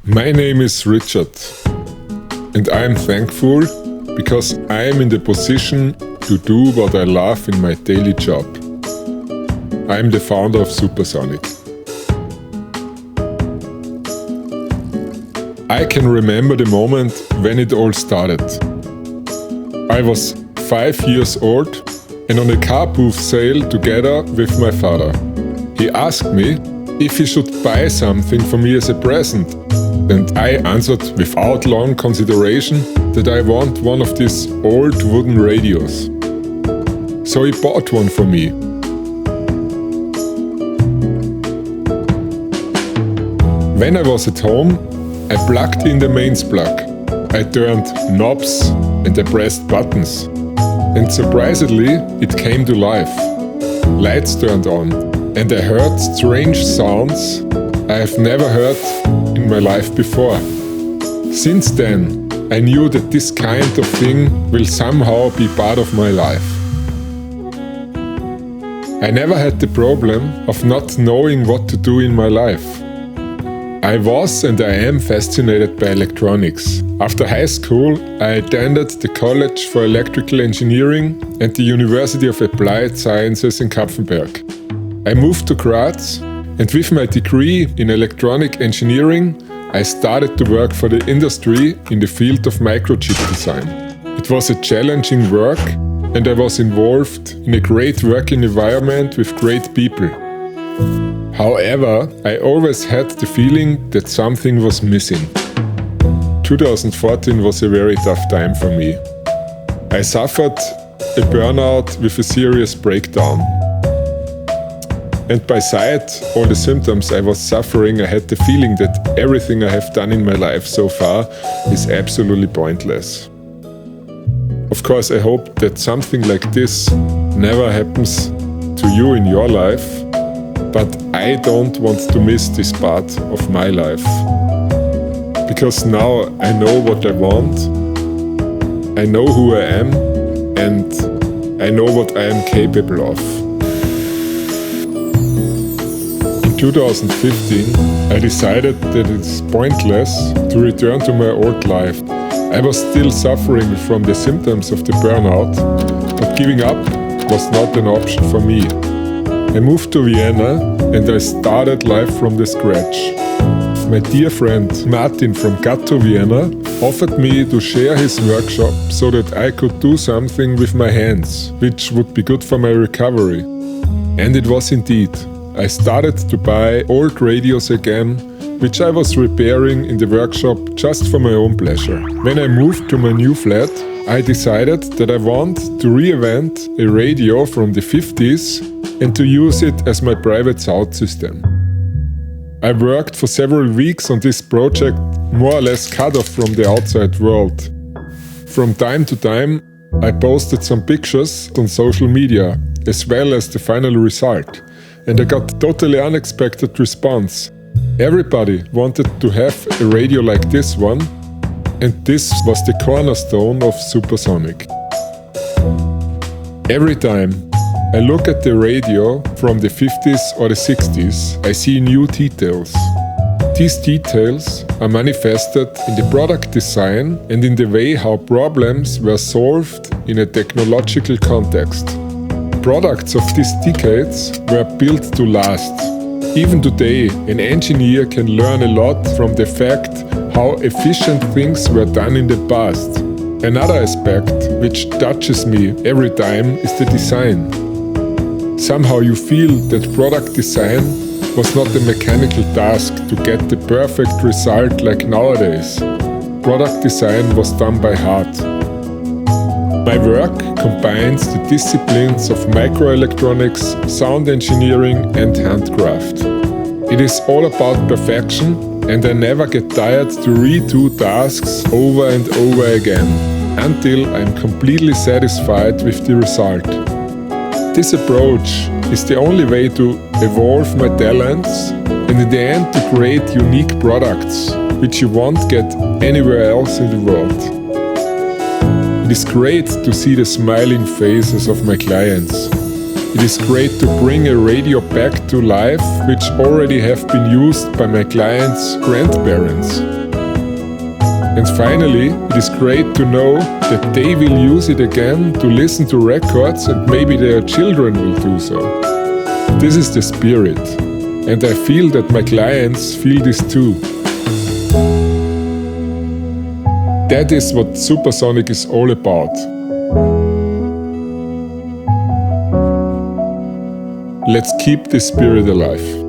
My name is Richard, and I am thankful because I am in the position to do what I love in my daily job. I am the founder of Supersonic. I can remember the moment when it all started. I was 5 years old and on a car booth sale together with my father. He asked me if he should buy something for me as a present, and I answered without long consideration that I want one of these old wooden radios. So he bought one for me. When I was at home, I plugged in the mains plug. I turned knobs and I pressed buttons. And surprisingly, it came to life. Lights turned on, and I heard strange sounds I have never heard in my life before. Since then, I knew that this kind of thing will somehow be part of my life. I never had the problem of not knowing what to do in my life. I was and I am fascinated by electronics. After high school, I attended the College for Electrical Engineering and the University of Applied Sciences in Kapfenberg. I moved to Graz, and with my degree in electronic engineering, I started to work for the industry in the field of microchip design. It was a challenging work, and I was involved in a great working environment with great people. However, I always had the feeling that something was missing. 2014 was a very tough time for me. I suffered a burnout with a serious breakdown. And beside all the symptoms I was suffering, I had the feeling that everything I have done in my life so far is absolutely pointless. Of course, I hope that something like this never happens to you in your life, but I don't want to miss this part of my life. Because now I know what I want, I know who I am, and I know what I am capable of. In 2015, I decided that it's pointless to return to my old life. I was still suffering from the symptoms of the burnout, but giving up was not an option for me. I moved to Vienna and I started life from the scratch. My dear friend Martin from Gatto Vienna offered me to share his workshop so that I could do something with my hands, which would be good for my recovery. And it was indeed. I started to buy old radios again, which I was repairing in the workshop just for my own pleasure. When I moved to my new flat, I decided that I want to reinvent a radio from the 50s and to use it as my private sound system. I worked for several weeks on this project, more or less cut off from the outside world. From time to time, I posted some pictures on social media, as well as the final result, and I got a totally unexpected response. Everybody wanted to have a radio like this one, and this was the cornerstone of Supersonic. Every time I look at the radio from the 50s or the 60s, I see new details. These details are manifested in the product design and in the way how problems were solved in a technological context. Products of these decades were built to last. Even today, an engineer can learn a lot from the fact how efficient things were done in the past. Another aspect which touches me every time is the design. Somehow you feel that product design was not a mechanical task to get the perfect result like nowadays. Product design was done by heart. My work combines the disciplines of microelectronics, sound engineering and handcraft. It is all about perfection, and I never get tired to redo tasks over and over again, until I'm completely satisfied with the result. This approach is the only way to evolve my talents and in the end to create unique products, which you won't get anywhere else in the world. It is great to see the smiling faces of my clients. It is great to bring a radio back to life which already have been used by my clients' grandparents. And finally, it is great to know that they will use it again to listen to records and maybe their children will do so. This is the spirit, and I feel that my clients feel this too. That is what Supersonic is all about. Let's keep this spirit alive.